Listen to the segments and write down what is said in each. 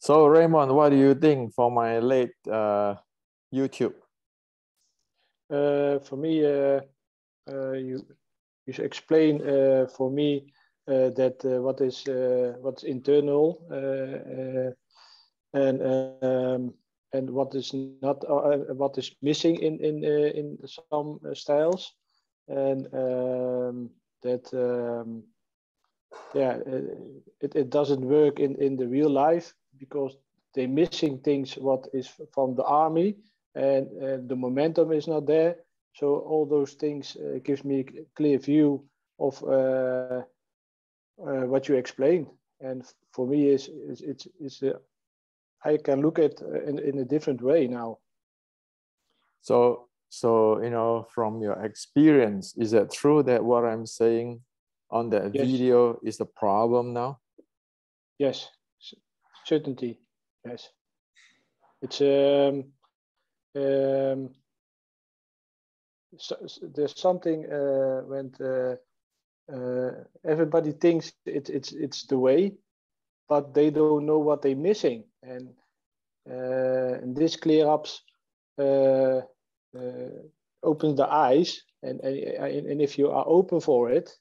So Raymond, what do you think for my late YouTube? For me, you should explain for me that what's internal and what is not what is missing in some styles, and that yeah, it doesn't work in the real life because they're missing things what is from the army, and the momentum is not there. So all those things gives me a clear view of what you explained, and for me it's I can look at in a different way now. So you know, from your experience, is it true that what I'm saying on that Yes. video is a problem now? Yes, certainty. Yes, it's so, there's something when everybody thinks it's the way, but they don't know what they're missing, and this clear ups opens the eyes, and if you are open for it,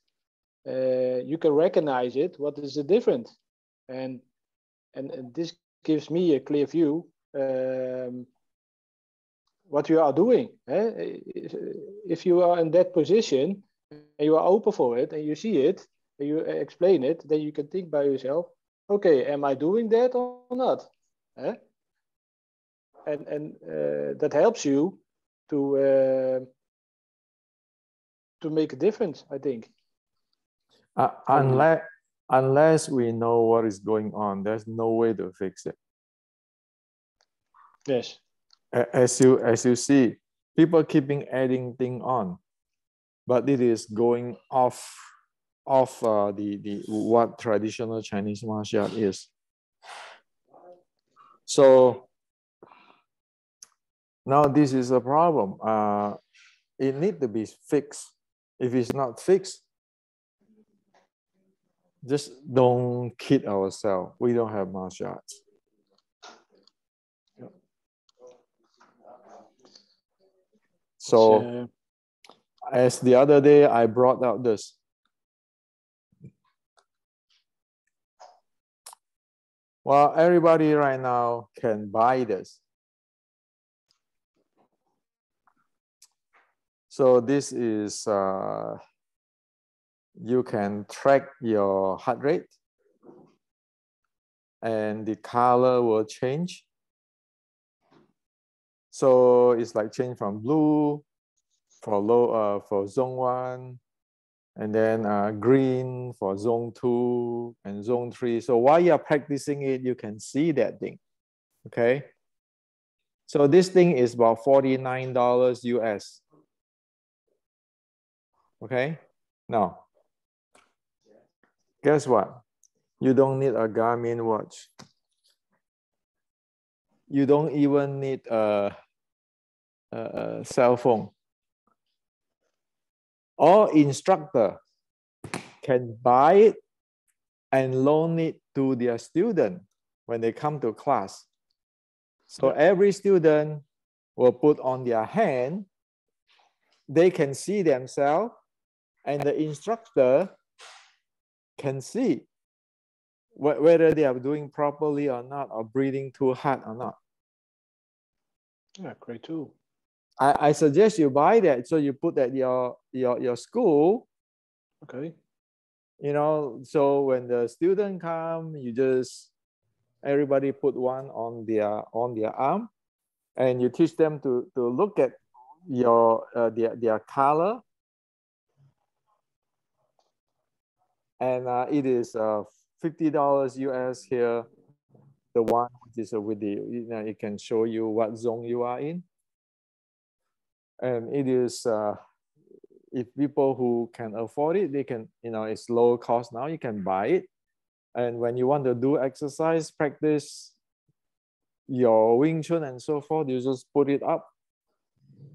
you can recognize it. What is the difference? And this gives me a clear view what you are doing. If you are in that position and you are open for it and you see it and you explain it, then you can think by yourself, okay, am I doing that or not? And that helps you to make a difference, I think. Unless we know what is going on, there's no way to fix it. Yes. As you see, people keeping adding thing on, but it is going off the what traditional Chinese martial art is. So now this is a problem. It needs to be fixed. If it's not fixed, just don't kid ourselves. We don't have martial arts. So as the other day, I brought out this. Well, everybody right now can buy this. So this is, you can track your heart rate and the color will change. So it's like change from blue for zone 1, and then green for zone 2 and zone 3. So while you're practicing it, you can see that thing, okay? So this thing is about $49 US. Okay, now, guess what? You don't need a Garmin watch. You don't even need a cell phone. All instructor can buy it and loan it to their student when they come to class. So every student will put on their hand, they can see themselves, and the instructor can see whether they are doing properly or not, or breathing too hard or not. Yeah, great tool. I suggest you buy that, so you put at your school. Okay. You know, so when the student come, you just everybody put one on their arm, and you teach them to look at your their color, and it is $50 US here. The one which is with the, you know, it can show you what zone you are in, and it is if people who can afford it, they can, you know, it's low cost now. You can buy it, and when you want to do exercise, practice your Wing Chun and so forth, you just put it up,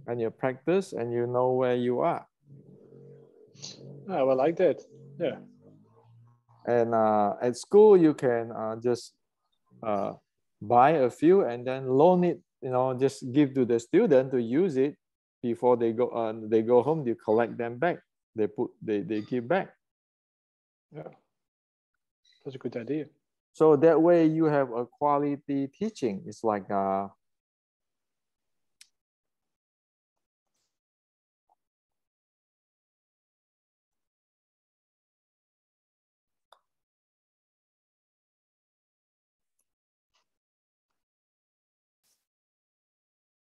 and you practice, and you know where you are. I will like that. Yeah. And at school, you can just buy a few and then loan it, just give to the student to use it before they go home. You collect them back. They give back. Yeah, that's a good idea. So that way you have a quality teaching. It's like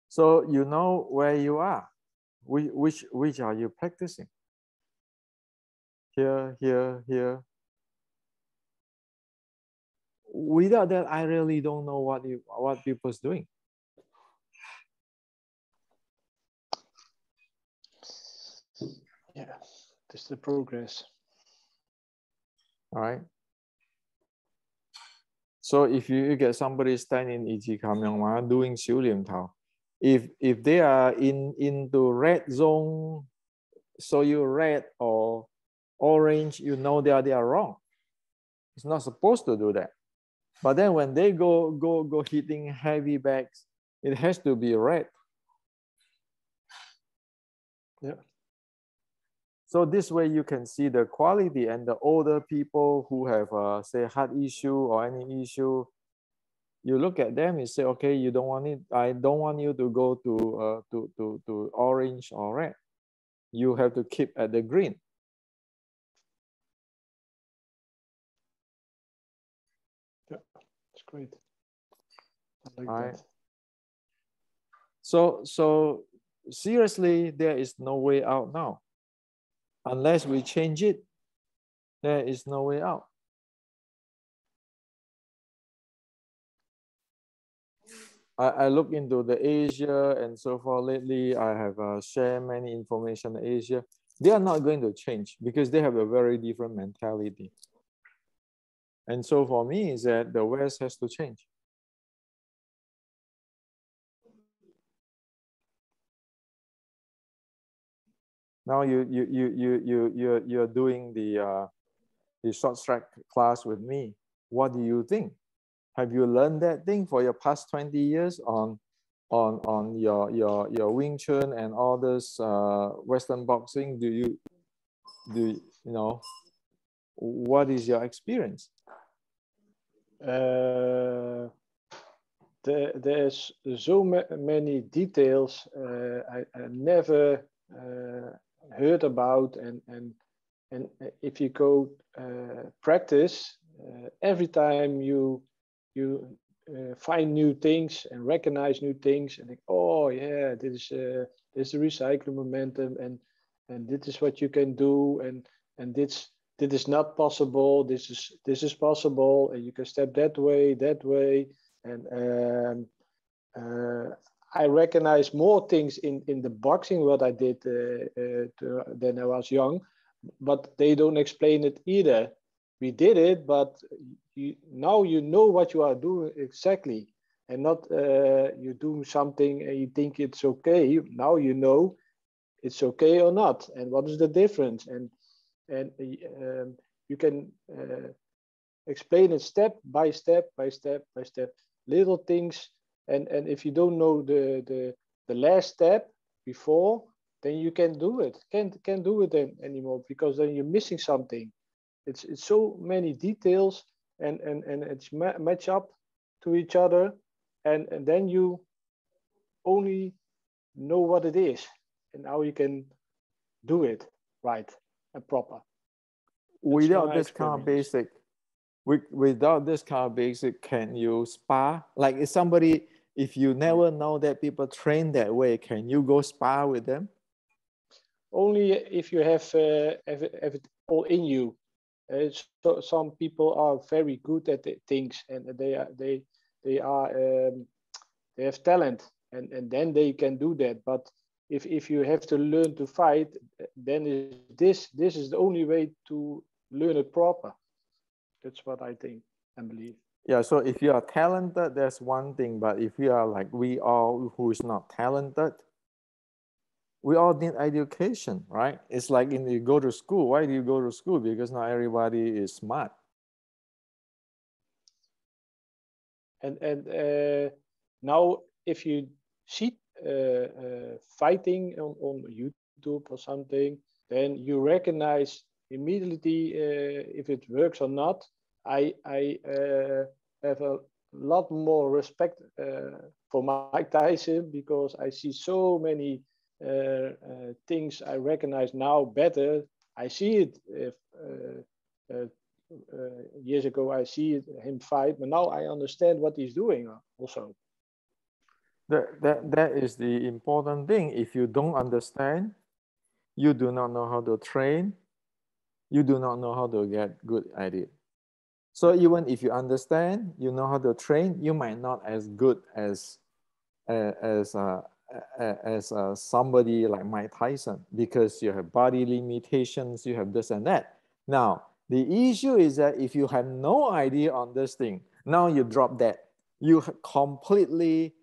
so you know where you are. Which are you practicing? Here, here, here. Without that, I really don't know what people's doing. Yeah, this is the progress. All right. So if you get somebody standing in Ichi Kam Yong Ma doing Xiu Lian Tao, if they are into red zone, so you red or orange, you know they are wrong. It's not supposed to do that. But then when they go hitting heavy bags, it has to be red. Yeah. So this way you can see the quality, and the older people who have say heart issue or any issue, you look at them and say, okay, you don't want it. I don't want you to go to orange or red. You have to keep at the green. Yeah, it's great. I like right. that. So seriously, there is no way out now. Unless we change it, there is no way out. I look into the Asia and so far lately. I have shared many information in Asia. They are not going to change because they have a very different mentality. And so for me, is that the West has to change. Now you're doing the short track class with me. What do you think? Have you learned that thing for your past 20 years on your Wing Chun and all this Western boxing? Do you know, what is your experience? There's so many details I never heard about, and if you go practice, every time you find new things and recognize new things and think, oh yeah, this is the recycling momentum, and this is what you can do, and this is not possible, this is possible, and you can step that way, and I recognize more things in the boxing what I did than I was young, but they don't explain it either. We did it, but now you know what you are doing exactly, and not you do something and you think it's okay. Now you know it's okay or not, and what is the difference, and you can explain it step by step, little things, and if you don't know the last step before, then you can't do it. Can't do it anymore, because then you're missing something. It's so many details, and it's match up to each other, and then you only know what it is, and how you can do it right and proper. Without this kind of basic, without this kind of basic, can you spar? Like if somebody, if you never know that people train that way, can you go spar with them? Only if you have it all in you. So some people are very good at things, and they have talent, and then they can do that. But if you have to learn to fight, then this is the only way to learn it proper. That's what I think and believe. Yeah, so if you are talented, that's one thing. But if you are like we all who is not talented, we all need education, right? It's like you go to school. Why do you go to school? Because not everybody is smart. And now if you see fighting on YouTube or something, then you recognize immediately if it works or not. I have a lot more respect for Mike Tyson, because I see so many things I recognize now better. I see it years ago. I see him fight, but now I understand what he's doing also. That is the important thing. If you don't understand, you do not know how to train, you do not know how to get good at it. So even if you understand, you know how to train, you might not as good as somebody like Mike Tyson, because you have body limitations, you have this and that. Now, the issue is that if you have no idea on this thing, now you drop that. You completely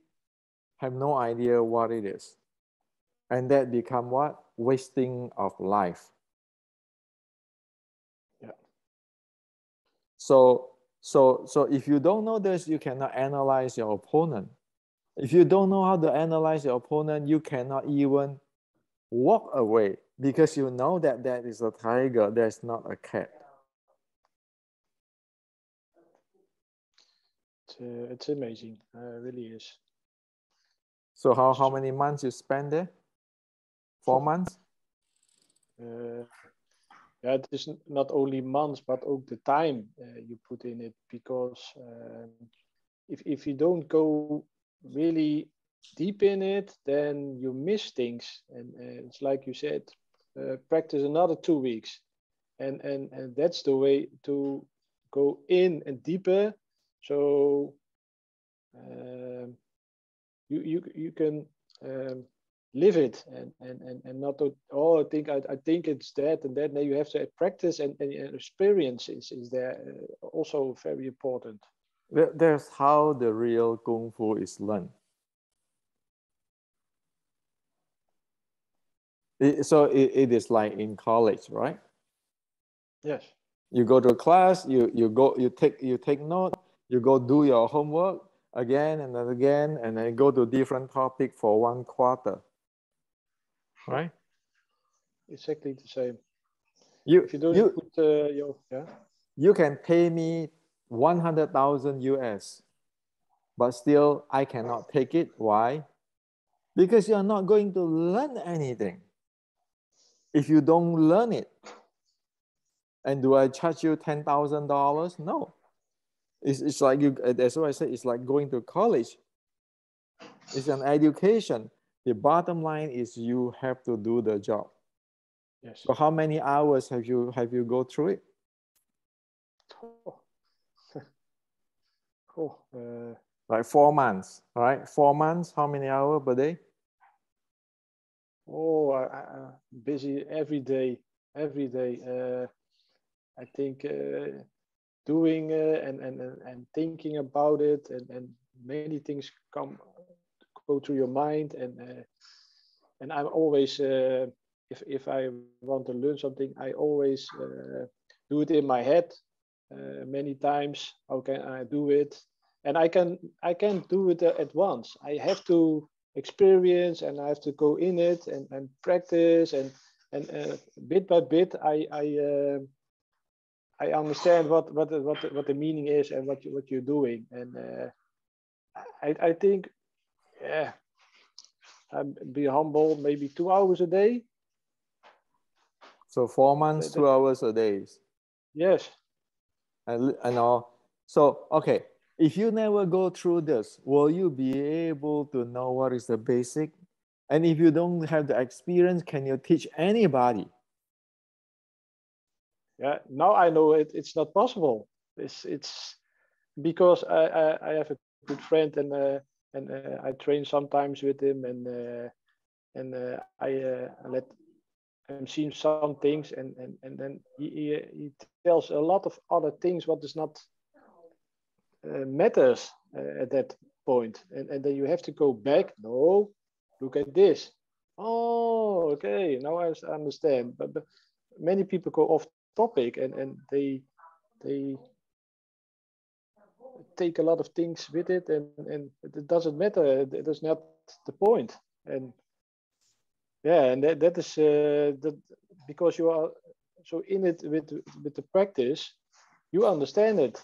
have no idea what it is. And that become what? Wasting of life. Yeah. So if you don't know this, you cannot analyze your opponent. If you don't know how to analyze your opponent, you cannot even walk away, because you know that that is a tiger, that's not a cat. It's amazing, really is. So how many months you spend there? 4 months? Yeah, it is not only months, but also the time you put in it, because if you don't go really deep in it, then you miss things. And it's like you said, practice another 2 weeks, and that's the way to go in and deeper. So you can live it, and not to, oh, I think it's that and that. Now you have to practice, and experience is there also very important. That's how the real Kung Fu is learned. It is like in college, right? Yes. You go to class, you take note, you go do your homework again and then again, and then go to different topic for 1 quarter, right? Exactly the same. You If you don't you put your you can pay me 100,000 US, but still I cannot take it. Why? Because you're not going to learn anything if you don't learn it. And do I charge you $10,000? No. It's like you. That's why I say it's like going to college. It's an education. The bottom line is you have to do the job. Yes. So how many hours have you go through it? Cool. Like 4 months, right? 4 months. How many hours per day? Oh, busy every day. Every day. I think doing and thinking about it, and many things go through your mind, and I'm always if I want to learn something, I always do it in my head many times. How can I do it? And I can't do it at once. I have to experience, and I have to go in it and practice, and bit by bit I understand what the meaning is, and what you're doing. And I think, yeah, I'd be humble, maybe 2 hours a day. So 4 months, 2 hours a day. Yes. And all. So okay, if you never go through this, will you be able to know what is the basic? And if you don't have the experience, can you teach anybody? Yeah. Now I know it's not possible. It's because I have a good friend, and I train sometimes with him, and I let him see some things, and then he tells a lot of other things what is not matters at that point, and then you have to go back. No, look at this. Oh, okay, now I understand. But many people go off topic, and they take a lot of things with it, and it doesn't matter. It is not the point. And yeah, and that is that because you are so in it with the practice, you understand it.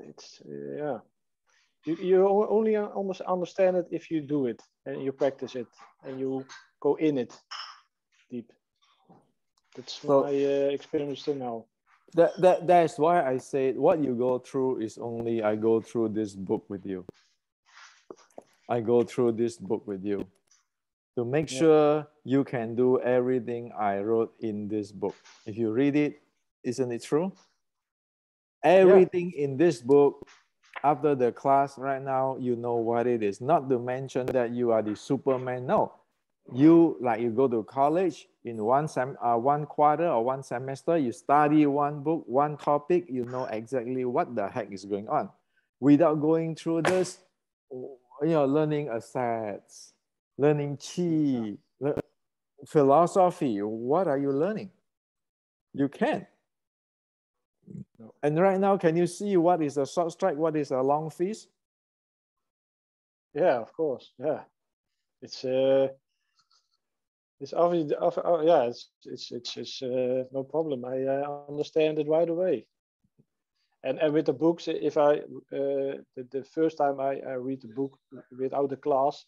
It's yeah. You only understand it if you do it and you practice it and you go in it deep. That's my experience till now. That's why I said what you go through is only I go through this book with you. I go through this book with you to make sure you can do everything I wrote in this book. If you read it, isn't it true? Everything in this book, after the class right now, you know what it is. Not to mention that you are the Superman. No, you go to college in one quarter or one semester, you study one book, one topic, you know exactly what the heck is going on. Without going through this, learning assets, learning qi, philosophy, what are you learning? You can't. No. And right now, can you see what is a short strike, what is a long fist? Yeah, of course. Yeah, it's obviously, yeah, it's no problem. I understand it right away. And with the books, if I the first time I read the book without the class,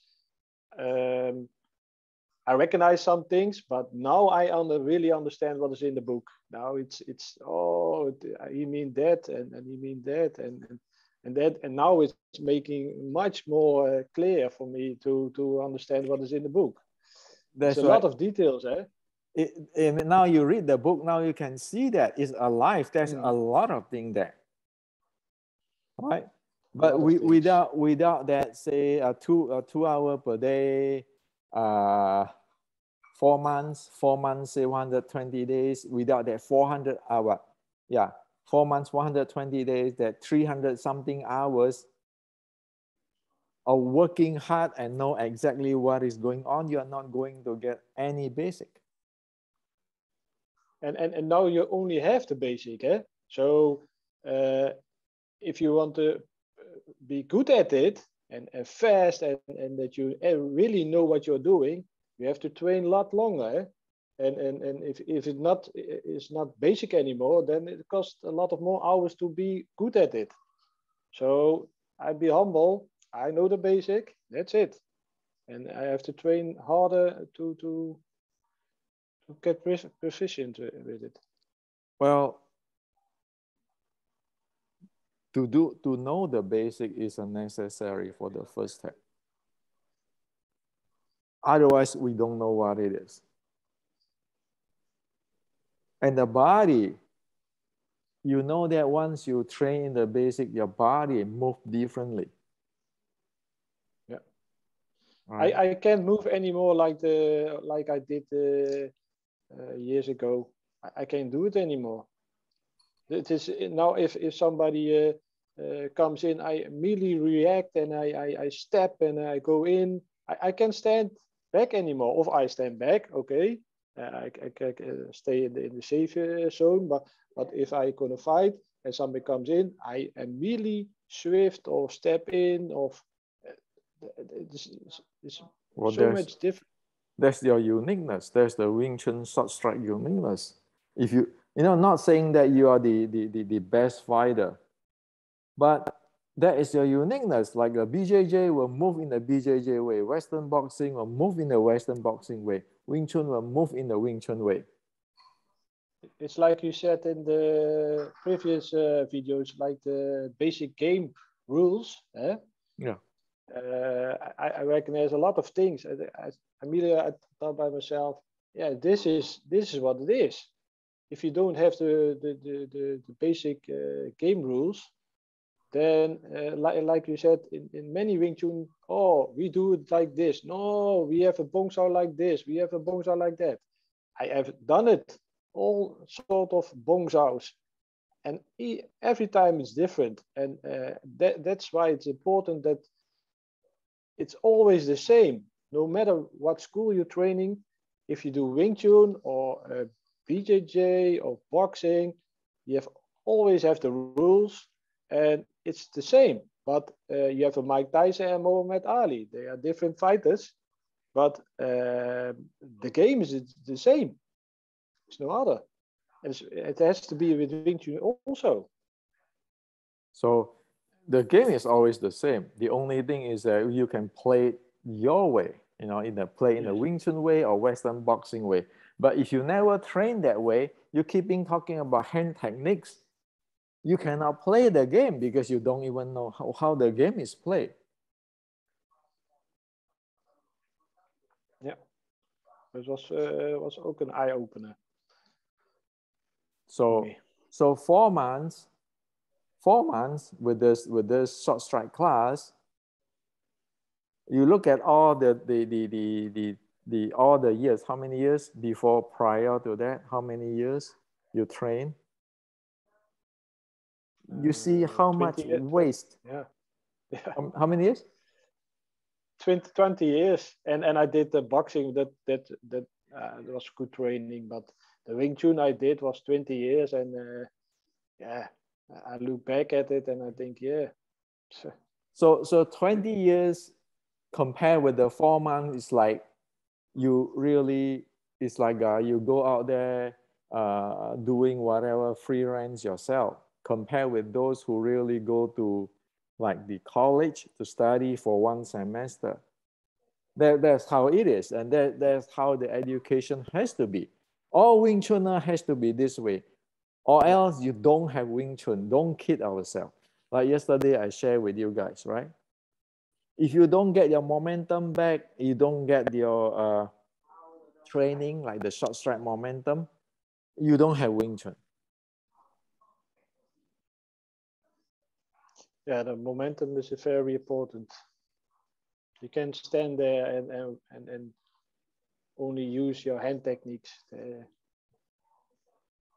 I recognize some things, but now I really understand what is in the book. Now it's he mean that and he mean that and that, and now it's making much more clear for me to understand what is in the book. There's a lot of details, eh? And now you read the book, now you can see that it's alive. There's a lot of things there, right? But without that, say a 2 hour per day, 4 months, say 120 days, without that 400 hour, 4 months, 120 days, that 300 something hours of working hard and know exactly what is going on, you are not going to get any basic. And now you only have the basic, eh? So if you want to be good at it and fast and that you really know what you're doing, you have to train a lot longer. Eh? And if it's not basic anymore, then it costs a lot of more hours to be good at it. So I'd be humble. I know the basic. That's it. And I have to train harder to get proficient with it. Well, to know the basic is necessary for the first step. Otherwise, we don't know what it is. And the body, you know that once you train the basic, your body moves differently. Yeah. Right. I can't move anymore like I did years ago. I can't do it anymore. It is now if somebody comes in, I immediately react and I step and I go in. I can't stand back anymore. Or if I stand back, okay, I can stay in the safe zone. But if I gonna fight and somebody comes in, I immediately shift or step in. Or it's so much different. That's your uniqueness. That's the Wing Chun short strike uniqueness. If you not saying that you are the best fighter, but that is your uniqueness. Like the BJJ will move in the BJJ way. Western boxing will move in the Western boxing way. Wing Chun will move in the Wing Chun way. It's like you said in the previous videos, like the basic game rules. Eh? Yeah. I reckon there's a lot of things. I immediately thought by myself, yeah, this is what it is. If you don't have the basic game rules, then like you said in many Wing Chun, we do it like this. No, we have a bong sao like this. We have a bong sao like that. I have done it, all sort of bong saos, and every time it's different. And that's why it's important that it's always the same, no matter what school you're training. If you do Wing Chun or BJJ or boxing, you always have the rules. and it's the same. But you have a Mike Tyson and Muhammad Ali. They are different fighters, but the game is the same. It's no other. It has to be with Wing Chun also. So the game is always the same. The only thing is that you can play it your way, you know, in the Wing Chun way or Western boxing way. But if you never train that way, you keep talking about hand techniques, you cannot play the game because you don't even know how the game is played. Yeah, it was ook een eye-opener. So 4 months with this short strike class, you look at all all the years. How many years before, prior to that? How many years you train? You see how much waste. Yeah. How many years? 20 years, and I did the boxing. That was good training, but the Wing Chun I did was 20 years, and yeah, I look back at it and I think, yeah. So 20 years compared with the 4 months, it's like you really, it's like you go out there doing whatever freelance yourself, compared with those who really go to like the college to study for 1 semester. That's how it is, and that's how the education has to be. All Wing Chunner has to be this way, or else you don't have Wing Chun. Don't kid ourselves. Like yesterday I shared with you guys, right? If you don't get your momentum back, you don't get your training, like the short strike momentum, you don't have Wing Chun. Yeah, the momentum is very important. You can stand there and only use your hand techniques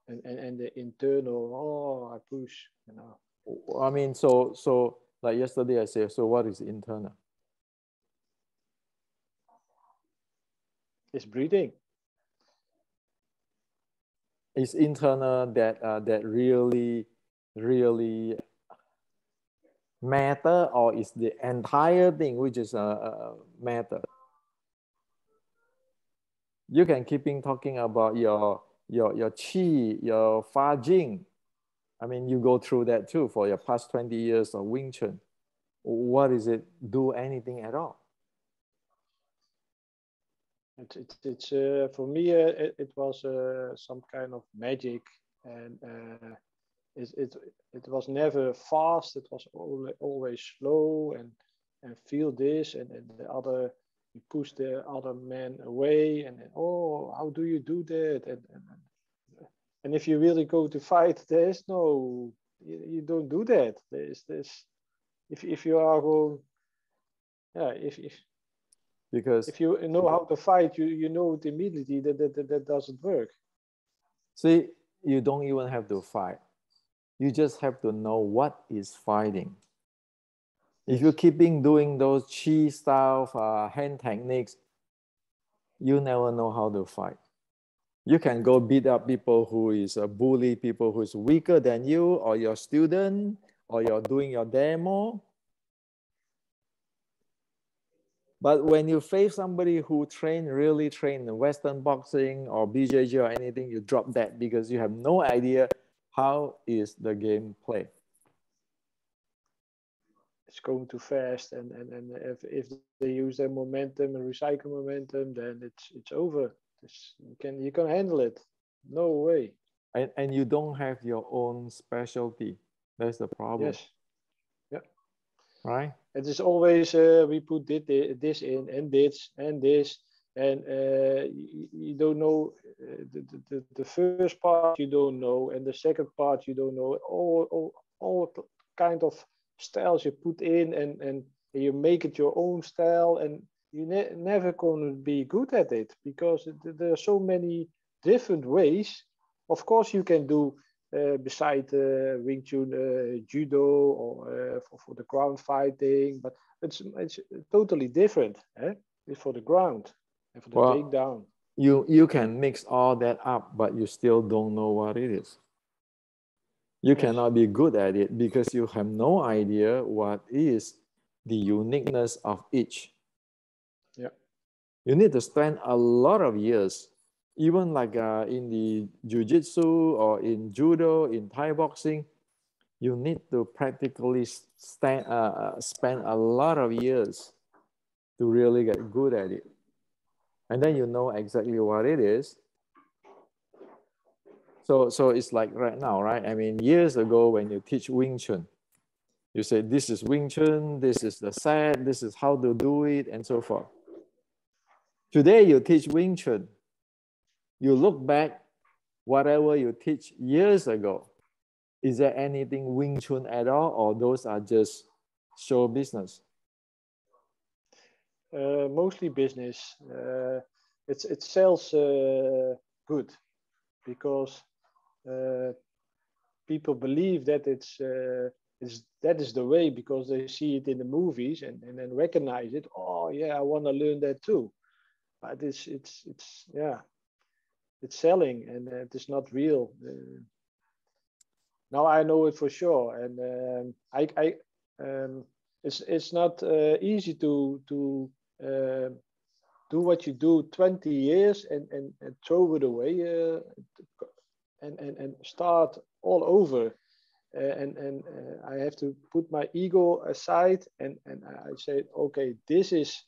and the internal. Oh, I push, you know. I mean, so like yesterday I said, so what is internal? It's breathing. It's internal that really matter, or is the entire thing which is matter? You can keep talking about your qi, your fa jing. I mean, you go through that too for your past 20 years of Wing Chun. What is it do anything at all? It's for me it was some kind of magic, and it was never fast. It was always slow, and feel this, and the other, you push the other man away, and then, oh, how do you do that? And if you really go to fight, there's no, you don't do that. There's this, if you are going, yeah, because if you know how to fight, you know it immediately that doesn't work. See, you don't even have to fight. You just have to know what is fighting. If you keep doing those chi style hand techniques, you never know how to fight. You can go beat up people who is bully people who is weaker than you, or your student, or you're doing your demo. But when you face somebody who really train in Western boxing or BJJ or anything, you drop that because you have no idea how is the game played. It's going too fast, and if they use their momentum and recycle momentum, then it's over. You can handle it. No way. And you don't have your own specialty. That's the problem. Yes. Yeah. Right. It is always we put this in and this and this, and you don't know the first part, you don't know, and the second part you don't know. All kind of styles you put in, and you make it your own style, and you never going to be good at it because there are so many different ways. Of course, you can do beside Wing Chun judo, or for the ground fighting, but it's totally different. It's for the ground and for the takedown. You can mix all that up, but you still don't know what it is. You Yes. cannot be good at it because you have no idea what is the uniqueness of each. Yeah. You need to spend a lot of years, even like in the jiu-jitsu or in judo, in Thai boxing, you need to practically spend a lot of years to really get good at it. And then you know exactly what it is. So it's like right now, right? I mean, years ago when you teach Wing Chun, you say, this is Wing Chun, this is the set, this is how to do it, and so forth. Today you teach Wing Chun, you look back, whatever you teach years ago, is there anything Wing Chun at all, or those are just show business? Mostly business. It sells good because people believe that that is the way because they see it in the movies and then recognize it. Oh yeah, I want to learn that too. But it's yeah, it's selling and it is not real. Now I know it for sure, and it's not easy to do what you do 20 years and throw it away and start all over. I have to put my ego aside and I say, okay, this is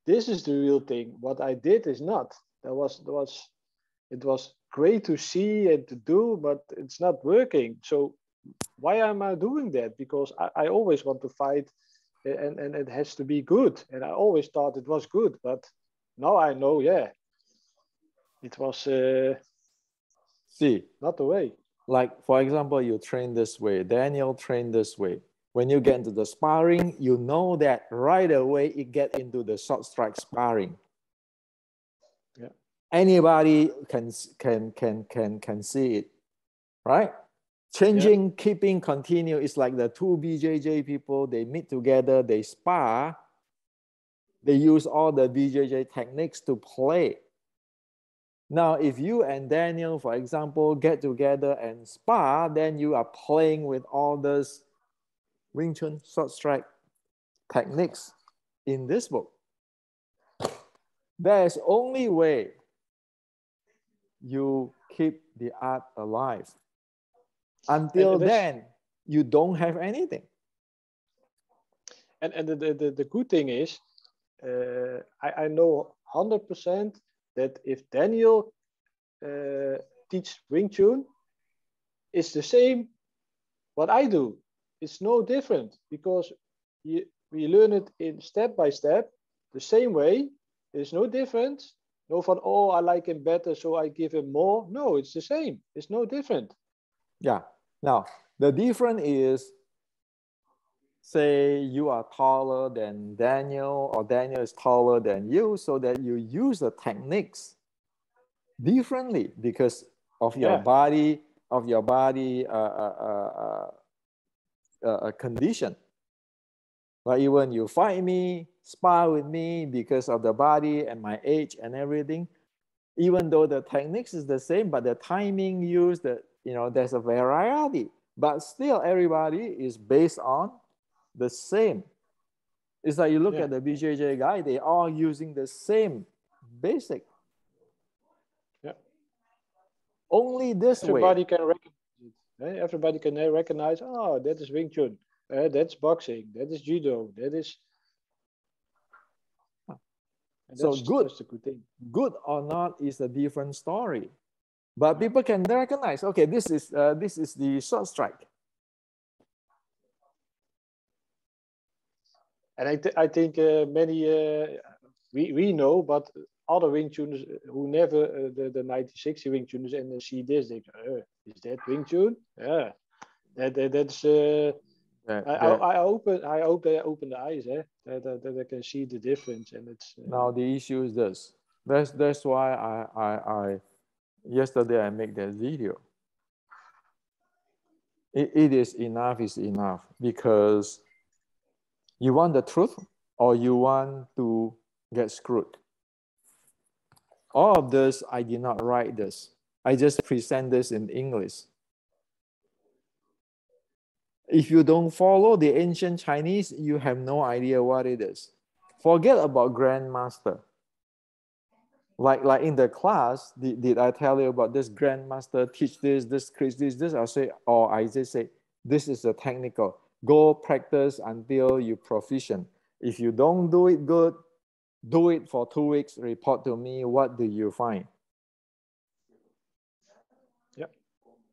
the real thing. What I did is not. It was great to see and to do, but it's not working. So why am I doing that? Because I always want to fight and it has to be good. And I always thought it was good, but now I know, yeah, it was See, not the way. like for example, you train this way, Daniel trained this way. When you get into the sparring, you know that right away it get into the short strike sparring. Yeah. Anybody can see it, right? Changing, Yeah. keeping, continue. It's like the two BJJ people, they meet together, they spar, they use all the BJJ techniques to play. Now, if you and Daniel, for example, get together and spar, then you are playing with all those Wing Chun short strike techniques in this book. There's only way you keep the art alive. Until then, you don't have anything. And the good thing is, I know 100% that if Daniel teach Wing Chun, it's the same what I do. It's no different because we learn it in step by step, the same way. There's no difference. No fun, oh, I like him better, so I give him more. No, it's the same. It's no different. Yeah. Now, the difference is, say you are taller than Daniel or Daniel is taller than you, so that you use the techniques differently because of your body, condition. Like even you fight me, spar with me because of the body and my age and everything, even though the techniques is the same, but the timing used, there's a variety, but still everybody is based on the same. It's like you look at the BJJ guy, they all using the same basic. Yeah. Only this Everybody way. can recognize it. Everybody can recognize, oh, that is Wing Chun. That's boxing. That is judo. That is. So that's a good thing. Good or not is a different story. But people can recognize, okay, this is the short strike. And I think many we know, but other Wing Chuners who never the 1960 Wing Chuners and see this, they go, is that Wing Chun? Yeah, that's. I hope they open the eyes, that they can see the difference, and it's. Now the issue is this. That's why I yesterday I made that video. It is enough because you want the truth or you want to get screwed. All of this, I did not write this. I just present this in English. If you don't follow the ancient Chinese, you have no idea what it is. Forget about grandmaster. Like in the class, did I tell you about this grandmaster teach this, this? I say, or I just say, this is a technical. Go practice until you proficient. If you don't do it good, do it for 2 weeks, report to me, what do you find? Yep.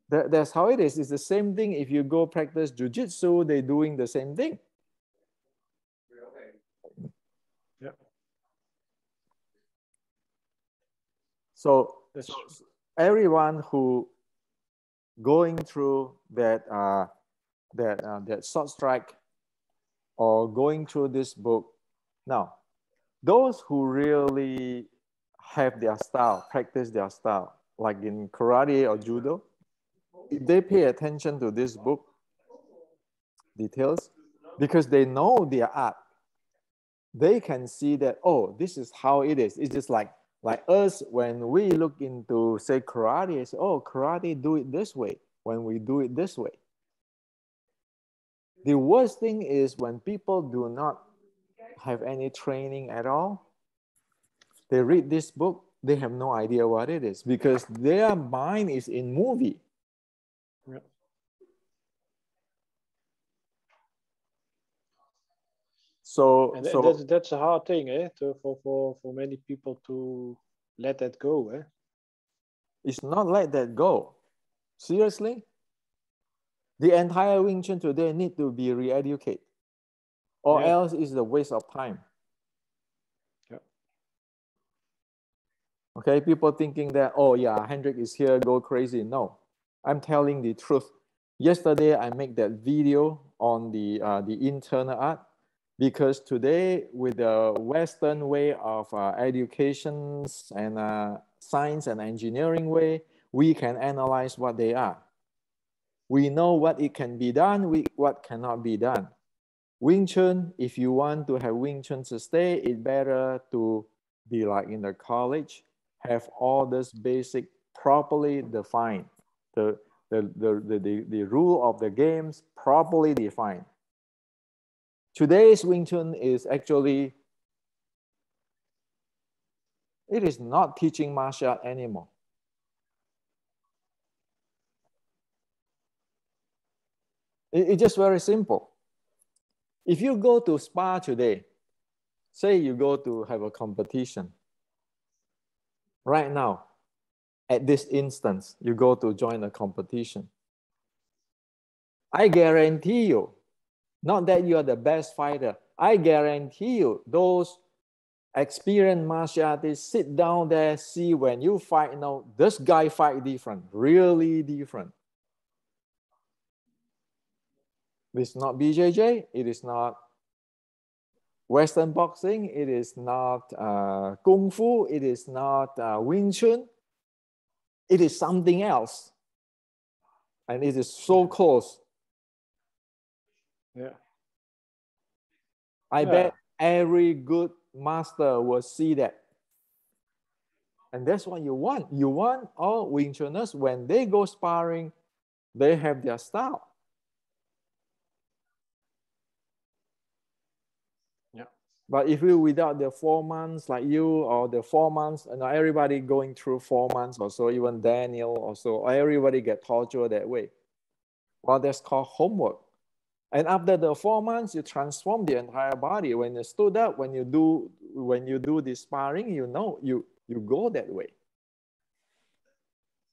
That's how it is. It's the same thing. If you go practice jujitsu, they're doing the same thing. Yep. So everyone who going through that short strike or going through this book, now those who really have their style, practice their style, like in karate or judo, if they pay attention to this book details, because they know their art, they can see that, oh, this is how it is. It's just like us, when we look into, say, karate, say, oh, karate do it this way, when we do it this way. The worst thing is when people do not have any training at all, they read this book, they have no idea what it is because their mind is in movie. Yeah. So that's a hard thing, for many people to let that go, It's not let that go. Seriously? The entire Wing Chun today need to be re-educated, or else it's a waste of time. Yeah. Okay, people thinking that, oh yeah, Hendrik is here, go crazy. No, I'm telling the truth. Yesterday, I made that video on the internal art because today, with the Western way of education and science and engineering way, we can analyze what they are. We know what it can be done, what cannot be done. Wing Chun, if you want to have Wing Chun to stay, it better to be like in the college, have all this basic properly defined. The rule of the games properly defined. Today's Wing Chun is actually, it is not teaching martial art anymore. It's just very simple. If you go to spa today, say you go to have a competition, right now, at this instance, you go to join a competition. I guarantee you, not that you are the best fighter, I guarantee you, those experienced martial artists sit down there, see when you fight, you know, this guy fight different, really different. It's not BJJ, it is not Western boxing, it is not Kung Fu, it is not Wing Chun, it is something else. And it is so close. Yeah. I bet every good master will see that. And that's what you want. You want all Wing Chunners, when they go sparring, they have their style. Yeah. But if you without the 4 months, like you, or the 4 months, and everybody going through 4 months or so, even Daniel or so, everybody get tortured that way. Well, that's called homework. And after the 4 months, you transform the entire body. When you stood up, when you do the sparring, you know, you go that way.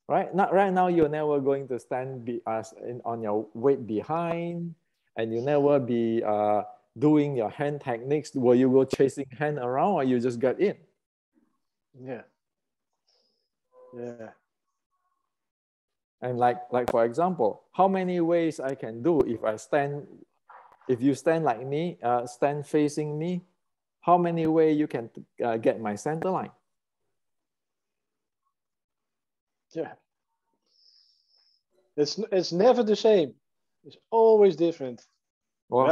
Right? Not right now, you're never going to stand on your weight behind, and you never be doing your hand techniques. Will you go chasing hand around, or you just get in? Yeah. Yeah. And like for example, how many ways I can do if you stand like me, stand facing me, how many ways you can get my center line? Yeah. It's never the same. It's always different. Well,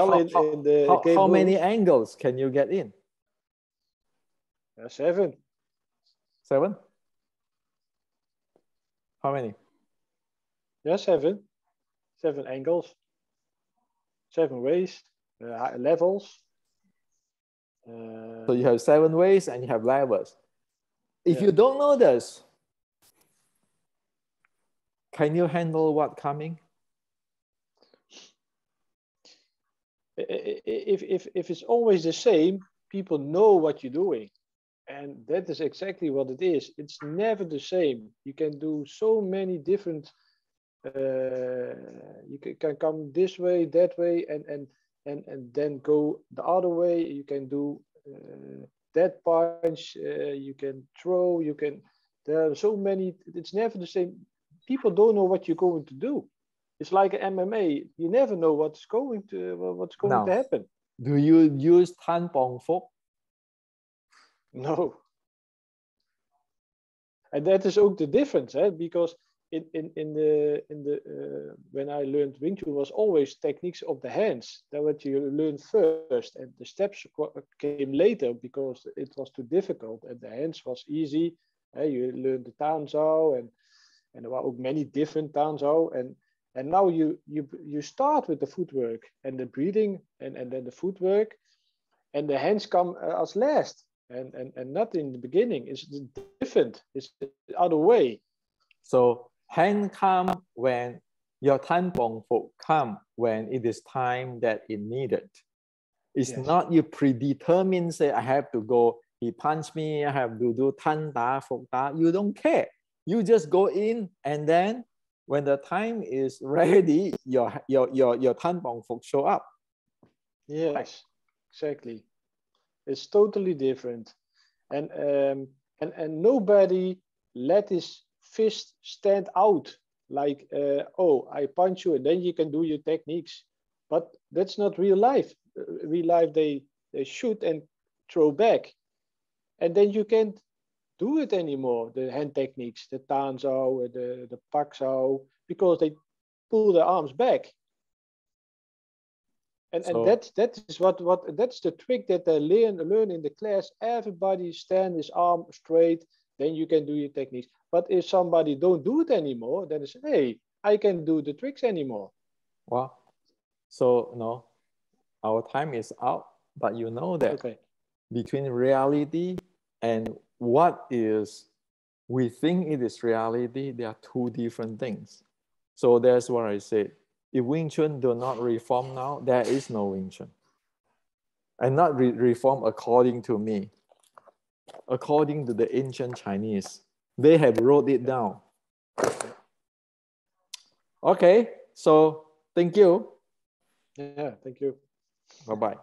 how many angles can you get in? 7. 7? How many? Yeah, 7. 7 angles. 7 ways, levels. So you have 7 ways and you have levels. If Yeah. you don't know this, can you handle what coming? If it's always the same, people know what you're doing. And that is exactly what it is. It's never the same. You can do so many different, you can come this way, that way, and then go the other way. You can do that punch, you can throw, there are so many, it's never the same. People don't know what you're going to do. It's like MMA. You never know what's going to happen. Do you use Tan Bong Fok? No. And that is ook the difference, because in the when I learned Wing Chun was always techniques of the hands. That what you learn first, and the steps came later because it was too difficult, and the hands was easy. You learned the Tan Zhao, and there were ook many different Tan Zhao, and now you start with the footwork and the breathing, and then the footwork, and the hands come as last. And not in the beginning. It's different. It's the other way. So hand come when your Tan Bong Fok come when it is time that it needed. It's not you predetermined, say, I have to go, he punched me, I have to do Tan Da, Fok Da. You don't care. You just go in, and then when the time is ready, your Tan Bong Fok show up. Yes, right. Exactly. It's totally different, and nobody let his fist stand out like, oh, I punch you and then you can do your techniques. But that's not real life. Real life, they shoot and throw back, and then you can't do it anymore. The hand techniques, the Tan Zhao, the Pak Zhao, because they pull their arms back. And that is what that's the trick that they learn in the class. Everybody stand his arm straight, then you can do your techniques. But if somebody don't do it anymore, then it's, hey, I can do the tricks anymore. Well, so no, our time is out. But you know that between reality and what is we think it is reality, there are 2 different things. So that's what I said. If Wing Chun do not reform now, there is no Wing Chun. And not reform according to me, according to the ancient Chinese. They have wrote it down. Okay, so thank you. Yeah, thank you. Bye-bye.